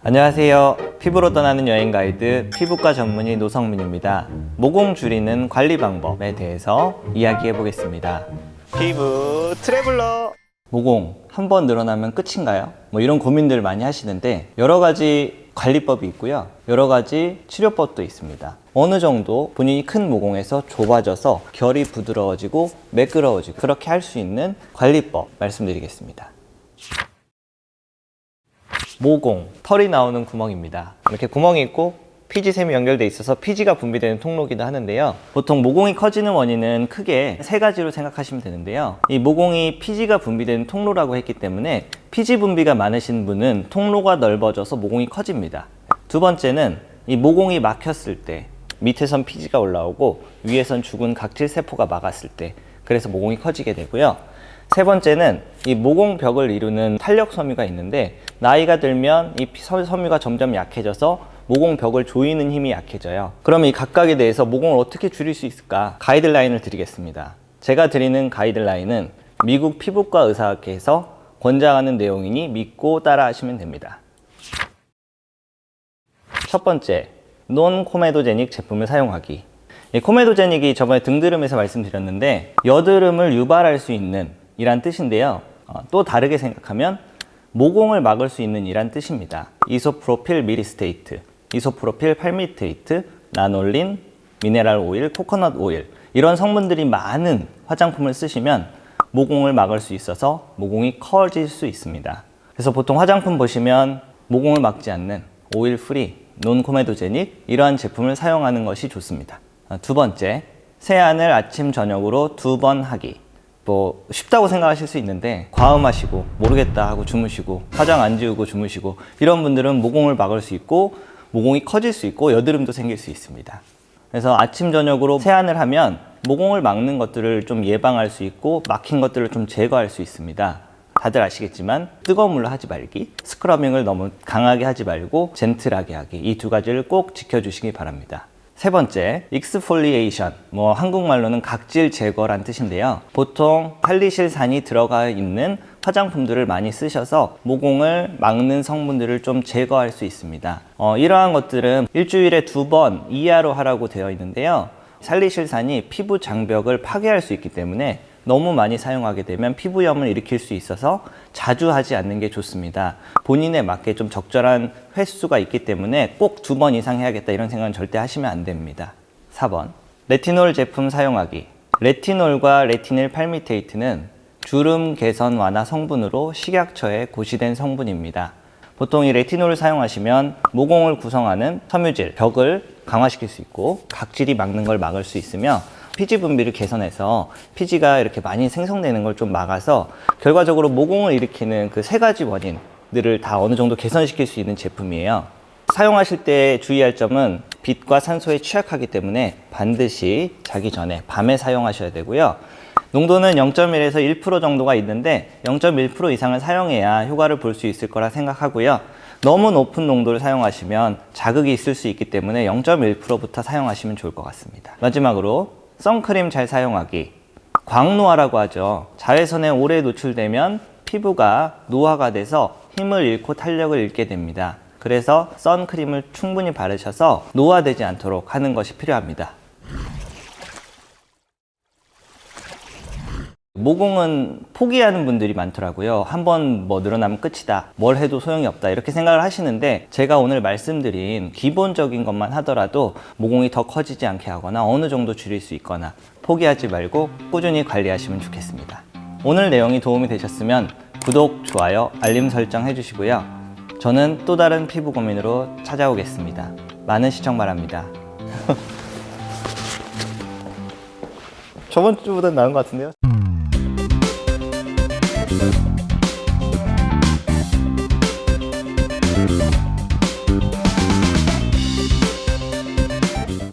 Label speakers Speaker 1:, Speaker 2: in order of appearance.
Speaker 1: 안녕하세요. 피부로 떠나는 여행 가이드 피부과 전문의 노성민입니다. 모공 줄이는 관리 방법에 대해서 이야기해 보겠습니다. 피부 트래블러. 모공 한 번 늘어나면 끝인가요? 이런 고민들 많이 하시는데 여러 가지 관리법이 있고요. 여러 가지 치료법도 있습니다. 어느 정도 본인이 큰 모공에서 좁아져서 결이 부드러워지고 매끄러워지고 그렇게 할 수 있는 관리법 말씀드리겠습니다. 모공, 털이 나오는 구멍입니다. 이렇게 구멍이 있고 피지샘이 연결되어 있어서 피지가 분비되는 통로이기도 하는데요. 보통 모공이 커지는 원인은 크게 세 가지로 생각하시면 되는데요. 이 모공이 피지가 분비되는 통로라고 했기 때문에 피지 분비가 많으신 분은 통로가 넓어져서 모공이 커집니다. 두 번째는 이 모공이 막혔을 때 밑에선 피지가 올라오고 위에선 죽은 각질 세포가 막았을 때 그래서 모공이 커지게 되고요. 세 번째는 이 모공벽을 이루는 탄력 섬유가 있는데 나이가 들면 이 섬유가 점점 약해져서 모공벽을 조이는 힘이 약해져요. 그럼 이 각각에 대해서 모공을 어떻게 줄일 수 있을까? 가이드라인을 드리겠습니다. 제가 드리는 가이드라인은 미국 피부과 의사학회에서 권장하는 내용이니 믿고 따라 하시면 됩니다. 첫 번째, 논 코메도제닉 제품을 사용하기. 이 코메도제닉이 저번에 등드름에서 말씀드렸는데 여드름을 유발할 수 있는 이란 뜻인데요. 또 다르게 생각하면 모공을 막을 수 있는 이란 뜻입니다. 이소프로필 미리스테이트, 이소프로필 팔미테이트, 나놀린, 미네랄 오일, 코코넛 오일 이런 성분들이 많은 화장품을 쓰시면 모공을 막을 수 있어서 모공이 커질 수 있습니다. 그래서 보통 화장품 보시면 모공을 막지 않는 오일 프리, 논 코메도제닉 이러한 제품을 사용하는 것이 좋습니다. 두 번째, 세안을 아침 저녁으로 2번 하기. 쉽다고 생각하실 수 있는데 과음하시고 모르겠다 하고 주무시고 화장 안 지우고 주무시고 이런 분들은 모공을 막을 수 있고 모공이 커질 수 있고 여드름도 생길 수 있습니다. 그래서 아침 저녁으로 세안을 하면 모공을 막는 것들을 좀 예방할 수 있고 막힌 것들을 좀 제거할 수 있습니다. 다들 아시겠지만 뜨거운 물로 하지 말기, 스크러빙을 너무 강하게 하지 말고 젠틀하게 하기, 이 두 가지를 꼭 지켜주시기 바랍니다. 세 번째, 익스폴리에이션, 한국말로는 각질 제거란 뜻인데요. 보통 살리실산이 들어가 있는 화장품들을 많이 쓰셔서 모공을 막는 성분들을 좀 제거할 수 있습니다. 이러한 것들은 일주일에 2번 이하로 하라고 되어 있는데요. 살리실산이 피부 장벽을 파괴할 수 있기 때문에 너무 많이 사용하게 되면 피부염을 일으킬 수 있어서 자주 하지 않는 게 좋습니다. 본인에 맞게 좀 적절한 횟수가 있기 때문에 꼭 2번 이상 해야겠다 이런 생각은 절대 하시면 안 됩니다. 4번, 레티놀 제품 사용하기. 레티놀과 레티닐 팔미테이트는 주름 개선 완화 성분으로 식약처에 고시된 성분입니다. 보통 이 레티놀을 사용하시면 모공을 구성하는 섬유질, 벽을 강화시킬 수 있고 각질이 막는 걸 막을 수 있으며 피지 분비를 개선해서 피지가 이렇게 많이 생성되는 걸 좀 막아서 결과적으로 모공을 일으키는 그 세 가지 원인들을 다 어느 정도 개선시킬 수 있는 제품이에요. 사용하실 때 주의할 점은 빛과 산소에 취약하기 때문에 반드시 자기 전에 밤에 사용하셔야 되고요. 농도는 0.1에서 1% 정도가 있는데 0.1% 이상을 사용해야 효과를 볼 수 있을 거라 생각하고요. 너무 높은 농도를 사용하시면 자극이 있을 수 있기 때문에 0.1%부터 사용하시면 좋을 것 같습니다. 마지막으로 선크림 잘 사용하기. 광노화라고 하죠. 자외선에 오래 노출되면 피부가 노화가 돼서 힘을 잃고 탄력을 잃게 됩니다. 그래서 선크림을 충분히 바르셔서 노화되지 않도록 하는 것이 필요합니다. 모공은 포기하는 분들이 많더라고요. 한번 늘어나면 끝이다, 뭘 해도 소용이 없다 이렇게 생각을 하시는데 제가 오늘 말씀드린 기본적인 것만 하더라도 모공이 더 커지지 않게 하거나 어느 정도 줄일 수 있거나 포기하지 말고 꾸준히 관리하시면 좋겠습니다. 오늘 내용이 도움이 되셨으면 구독, 좋아요, 알림 설정 해주시고요. 저는 또 다른 피부 고민으로 찾아오겠습니다. 많은 시청 바랍니다. 저번 주보다 나은 것 같은데요?